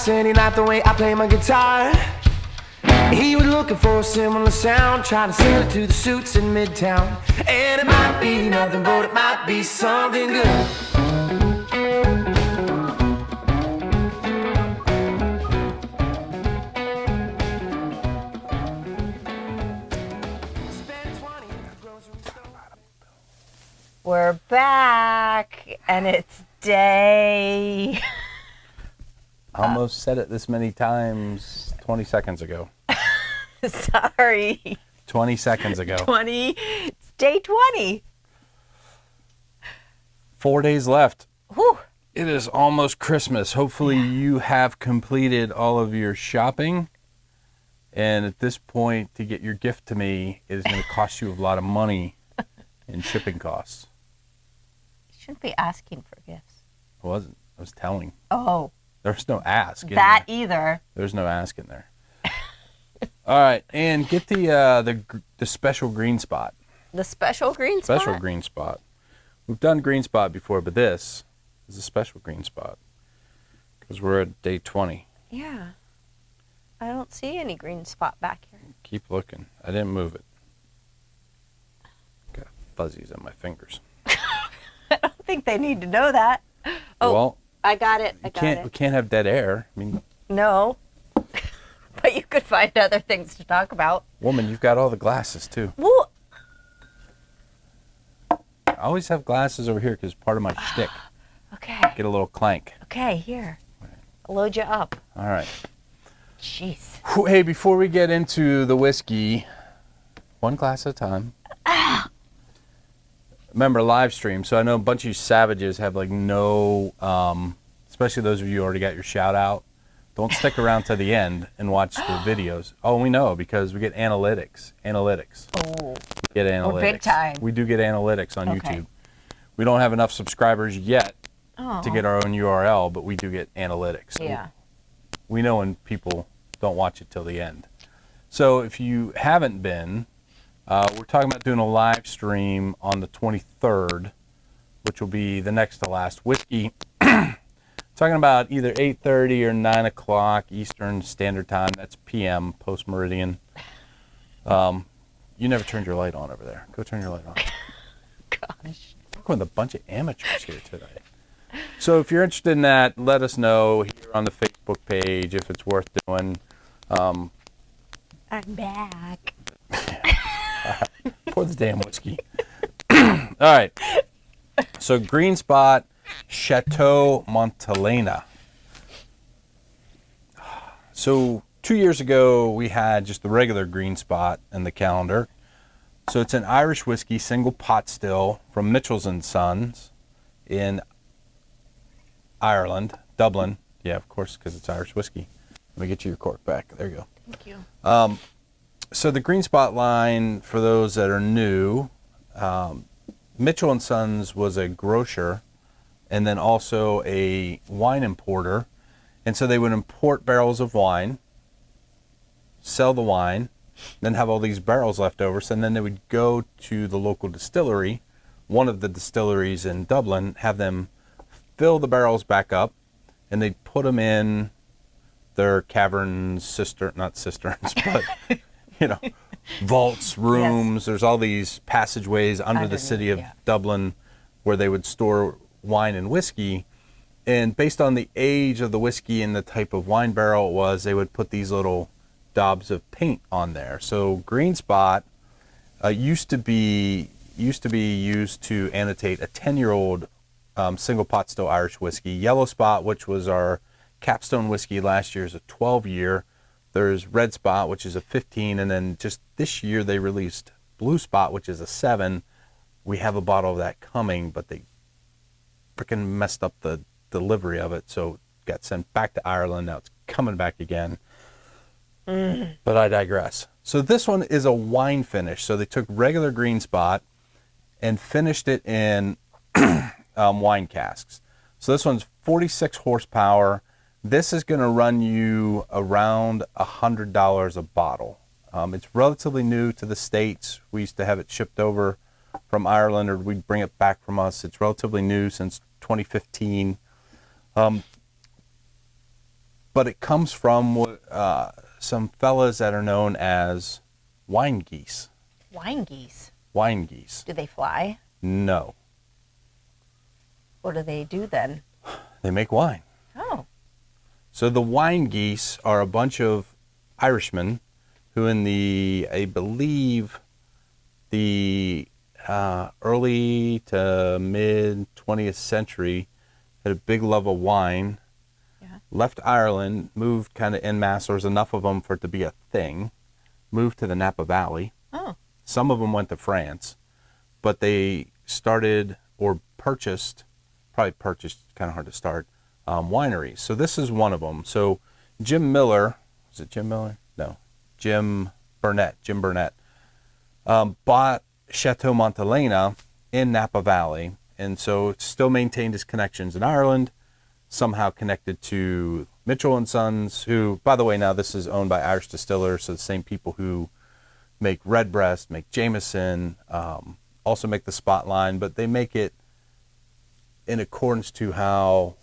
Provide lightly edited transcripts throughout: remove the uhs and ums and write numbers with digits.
said he liked the way I play my guitar. He was looking for a similar sound, trying to sell it to the suits in Midtown. And it might be nothing, but it might be something good. We're back, and it's day. Almost said it this many times 20 seconds ago. Sorry. 20 seconds ago. It's day 20. 4 days left. Whew. It is almost Christmas. Hopefully you have completed all of your shopping. And at this point, to get your gift to me, it is going to cost you a lot of money in shipping costs. You shouldn't be asking for gifts. I wasn't. I was telling. Oh. There's no ask in That there. either. There's no ask in there. All right, and get the special Greenspot. The special Greenspot? Special Greenspot. We've done Greenspot before, but this is a special Greenspot because we're at day 20. Yeah. I don't see any Greenspot back here. Keep looking. I didn't move it. Got fuzzies on my fingers. I don't think they need to know that. Oh, well, I got it. We can't have dead air. I mean, no. But you could find other things to talk about. Woman, you've got all the glasses, too. Well, I always have glasses over here because it's part of my shtick. Okay. Get a little clank. Okay, here. I'll load you up. All right. Jeez. Hey, before we get into the whiskey, one glass at a time. Remember, live stream. So I know a bunch of you savages have like no, especially those of you who already got your shout out. Don't stick around to the end and watch the videos. Oh, we know because we get analytics. Oh. We get analytics. We're big time. We do get analytics on Okay. YouTube. We don't have enough subscribers yet Oh. to get our own URL, but we do get analytics. Yeah. We know when people don't watch it till the end. So if you haven't been, we're talking about doing a live stream on the 23rd, which will be the next to last whiskey. Talking about either 8:30 or 9 o'clock Eastern Standard Time. That's PM, post-meridian. You never turned your light on over there. Go turn your light on. Gosh. We're with a bunch of amateurs here today. So if you're interested in that, let us know here on the Facebook page if it's worth doing. I'm back. Pour the damn whiskey. All right. So Greenspot, Chateau, Montelena. So 2 years ago, we had just the regular Greenspot in the calendar. So it's an Irish whiskey, single pot still from Mitchell's & Sons in Ireland, Dublin. Yeah, of course, because it's Irish whiskey. Let me get you your cork back. There you go. Thank you. So the Greenspot line, for those that are new, Mitchell & Sons was a grocer and then also a wine importer. And so they would import barrels of wine, sell the wine, then have all these barrels left over. So then they would go to the local distillery, one of the distilleries in Dublin, have them fill the barrels back up, and they'd put them in their caverns, not cisterns, but, you know, vaults, rooms. Yes. There's all these passageways under the city of Dublin where they would store wine and whiskey. And based on the age of the whiskey and the type of wine barrel it was, they would put these little daubs of paint on there. So Greenspot used to be used to annotate a 10-year-old single pot still Irish whiskey. Yellow Spot, which was our capstone whiskey last year, is a 12-year. There's Red Spot, which is a 15, and then just this year they released Blue Spot, which is a 7. We have a bottle of that coming, but they freaking messed up the delivery of it, so it got sent back to Ireland. Now it's coming back again. But I digress. So this one is a wine finish. So they took regular Greenspot and finished it in wine casks. So this one's 46 horsepower. This is going to run you around $100 a bottle. It's relatively new to the States. We used to have it shipped over from Ireland, or we'd bring it back from us. It's relatively new since 2015. but it comes from some fellas that are known as wine geese. Wine geese? Wine geese. Do they fly? No. What do they do then? They make wine. Oh. So the wine geese are a bunch of Irishmen who in I believe, the early to mid 20th century had a big love of wine. Yeah. Left Ireland, moved kind of en masse. There was enough of them for it to be a thing. Moved to the Napa Valley. Oh. Some of them went to France, but they started or purchased, kind of hard to start, wineries. So this is one of them. So Jim Miller, is it Jim Miller? No, Jim Burnett, bought Chateau Montelena in Napa Valley, and so it still maintained his connections in Ireland, somehow connected to Mitchell and Sons, who, by the way, now this is owned by Irish distillers, so the same people who make Redbreast, make Jameson, also make the Spot line, but they make it in accordance to how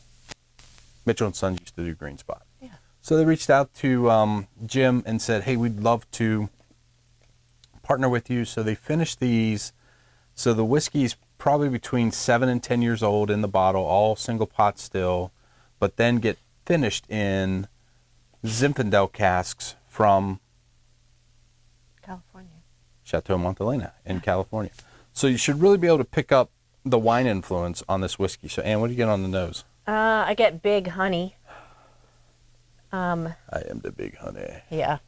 Mitchell and Sons used to do Greenspot. Yeah. So they reached out to Jim and said, hey, we'd love to partner with you. So they finished these. So the whiskey's probably between 7 and 10 years old in the bottle, all single pot still, but then get finished in zinfandel casks from California. Chateau Montelena in California. So you should really be able to pick up the wine influence on this whiskey. So Ann, what do you get on the nose? I get big honey. I am the big honey. Yeah.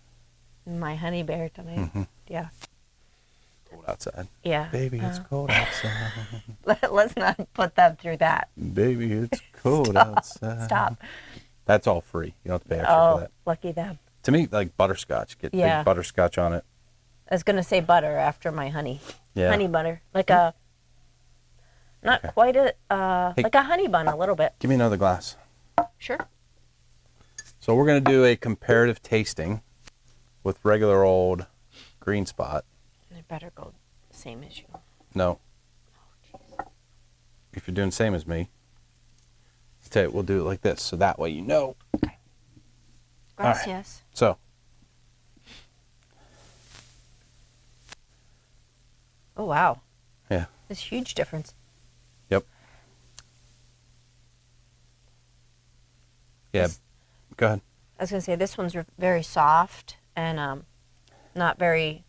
My honey bear tonight. Mm-hmm. Yeah. Cold outside. Yeah. Baby, it's cold outside. Let's not put them through that. Baby, it's cold outside. Stop. That's all free. You don't have to pay extra for that. Lucky them. To me, like butterscotch. Get big butterscotch on it. I was going to say butter after my honey. Yeah. Honey butter. Like a, not quite a, like a honey bun a little bit. Give me another glass. Sure. So we're going to do a comparative tasting with regular old Greenspot. And I better go same as you. No. If you're doing the same as me, I'll tell you, we'll do it like this. So that way you know. Okay. Gracias. All right. So. Oh, wow. Yeah. There's a huge difference. Yep. Yeah. Go ahead. I was going to say, this one's very soft and not very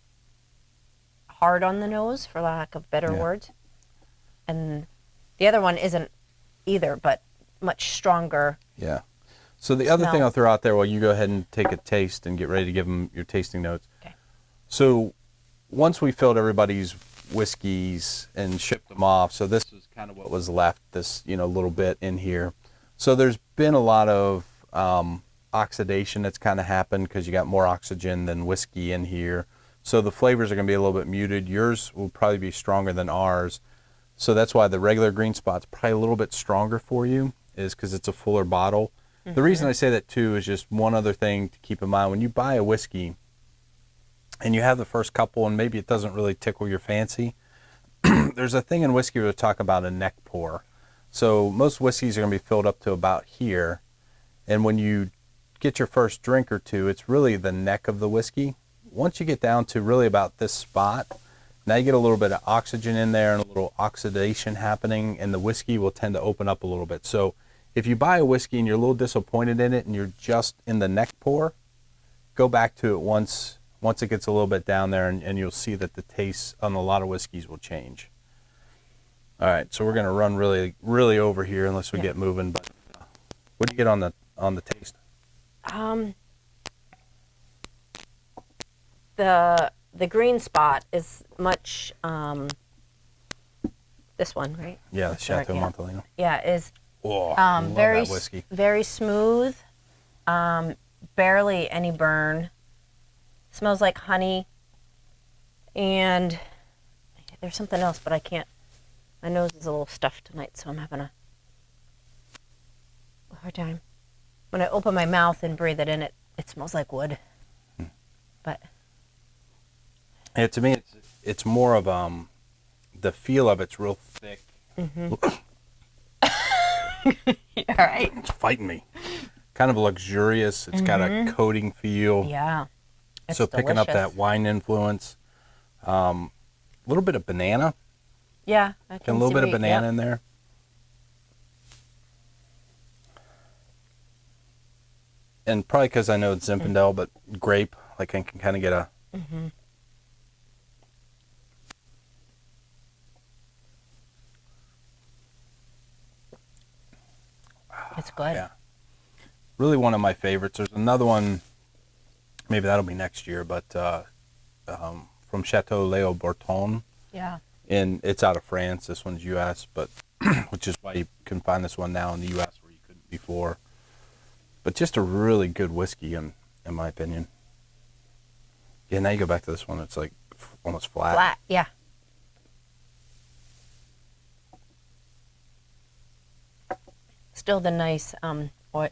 hard on the nose, for lack of better words. And the other one isn't either, but much stronger. Yeah. So the other thing I'll throw out there while you go ahead and take a taste and get ready to give them your tasting notes. Okay. So once we filled everybody's whiskeys and shipped them off, so this is kind of what was left, this, little bit in here. So there's been a lot of oxidation that's kind of happened because you got more oxygen than whiskey in here. So the flavors are going to be a little bit muted. Yours will probably be stronger than ours. So that's why the regular Greenspot's probably a little bit stronger for you, is because it's a fuller bottle. Mm-hmm. The reason I say that too is just one other thing to keep in mind. When you buy a whiskey and you have the first couple and maybe it doesn't really tickle your fancy, there's a thing in whiskey where we talk about a neck pour. So most whiskeys are going to be filled up to about here. And when you get your first drink or two, it's really the neck of the whiskey. Once you get down to really about this spot, now you get a little bit of oxygen in there and a little oxidation happening, and the whiskey will tend to open up a little bit. So if you buy a whiskey and you're a little disappointed in it and you're just in the neck pour, go back to it once it gets a little bit down there, and you'll see that the taste on a lot of whiskeys will change. All right, so we're going to run really, really over here unless we get moving. But what do you get on the taste? The Greenspot is much, this one, right? Yeah, the Chateau Montelena. Yeah, is love that whiskey. Very smooth, barely any burn. Smells like honey, and there's something else, but I can't. My nose is a little stuffed tonight, so I'm having a hard time. When I open my mouth and breathe it in, it smells like wood. But yeah, to me, it's more of the feel of it's real thick. Mm-hmm. All right. It's fighting me. kind of luxurious. It's got a coating feel. Yeah. It's So picking up delicious. that wine influence. A little bit of banana. Yeah. I And can a little see bit of where you- banana yep. in there. And probably because I know it's zinfandel, but grape, like I can kind of get a... It's good. Yeah. Really one of my favorites. There's another one, maybe that'll be next year, but from Chateau Léo Breton. Yeah. And it's out of France. This one's U.S., but which is why you can find this one now in the U.S. where you couldn't before. But just a really good whiskey, in my opinion. Yeah, now you go back to this one. It's like almost flat. Flat. Yeah. Still the nice, well,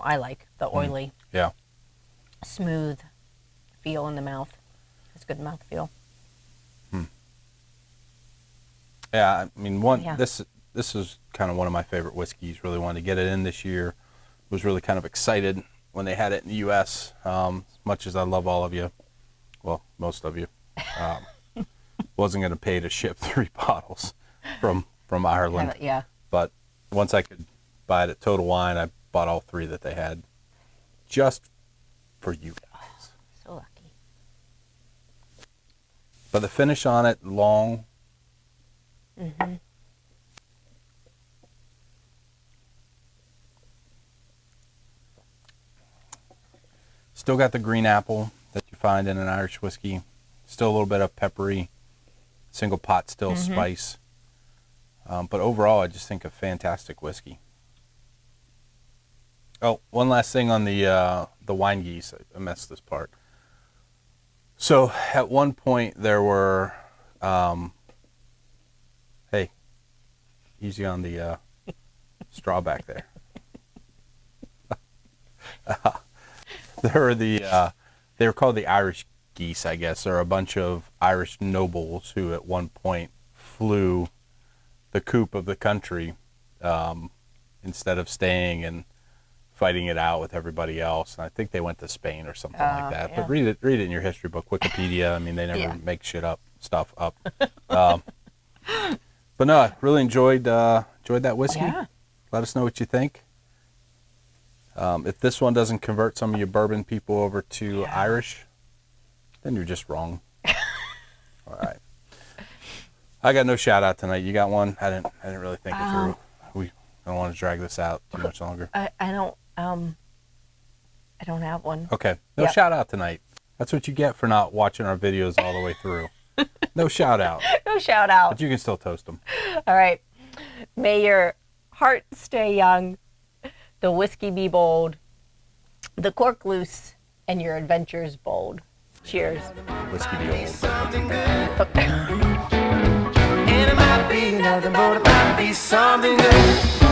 I like the oily, Yeah. smooth feel in the mouth. It's good mouth feel. Yeah, I mean, Yeah. this is kind of one of my favorite whiskeys. Really wanted to get it in this year. Was really kind of excited when they had it in the U.S. As much as I love all of you, well, most of you, wasn't going to pay to ship 3 bottles from Ireland. Have it- yeah. But once I could buy it at Total Wine, I bought all 3 that they had, just for you guys. So lucky. But the finish on it, long. Still got the green apple that you find in an Irish whiskey. Still a little bit of peppery, single pot still spice. But overall, I just think a fantastic whiskey. Oh, one last thing on the wine geese. I missed this part. So at one point there were, hey, easy on the straw back there. They were called the Irish geese, I guess. They're a bunch of Irish nobles who at one point flew the coop of the country instead of staying and fighting it out with everybody else. And I think they went to Spain or something like that. Yeah. But read it in your history book, Wikipedia. I mean, they never Yeah. make stuff up. But no, I really enjoyed that whiskey. Yeah. Let us know what you think. If this one doesn't convert some of you bourbon people over to Irish, then you're just wrong. All right. I got no shout out tonight. You got one? I didn't really think it through. We don't want to drag this out too much longer. I don't have one. Okay. No Yep. shout out tonight. That's what you get for not watching our videos all the way through. No shout out. No shout out. But you can still toast them. All right. May your heart stay young, the whiskey be bold, the cork loose, and your adventures bold. Cheers. Whiskey be old. Something good. And it might be nothing, but it might be something good.